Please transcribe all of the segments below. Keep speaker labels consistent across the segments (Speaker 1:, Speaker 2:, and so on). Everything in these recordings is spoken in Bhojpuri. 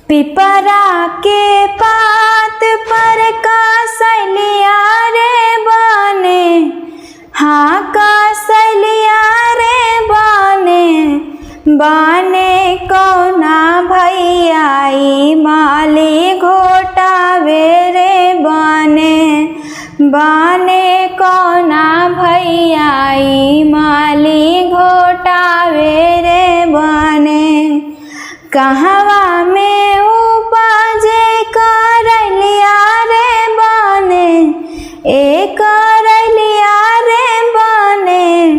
Speaker 1: पिपरा के पात पर कसलिया रे बने, हाँ कसलिया रे बने, बने कौना भैयाई माली घोटावे रे बने, बने कौना भैयाई माली घोटावे रे बने। कहवा में उपजे करलिया रे बने, ए करलिया रे बने,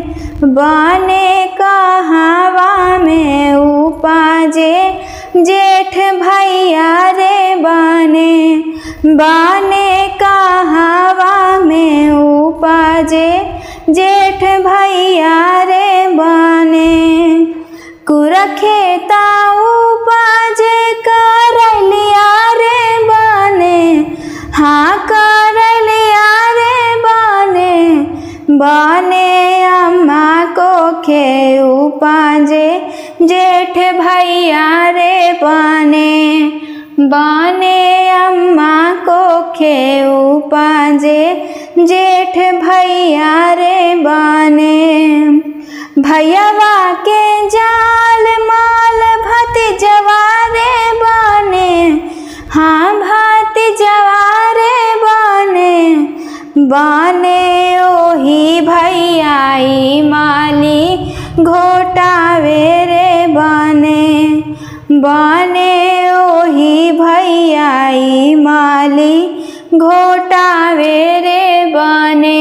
Speaker 1: बने कहवा में उपजे जेठ भैया रे बने, बने कहवा में उपजे जेठ भैया रे बने। कुरखेता उपजे करलिया रे बने, हाँ करलिया रे बने, बने अम्मा को खे उपजे जेठ भैया रे बने, बने अम्मा को खे उपजे जेठ भैया रे बने। भैयावा के जाल माल भतीजवा रे बने, हाँ भतीजवा रे बने, बने ओही भैयाई माली घोटावे रे बने, बने ओही भैयाई माली घोटावे रे बने।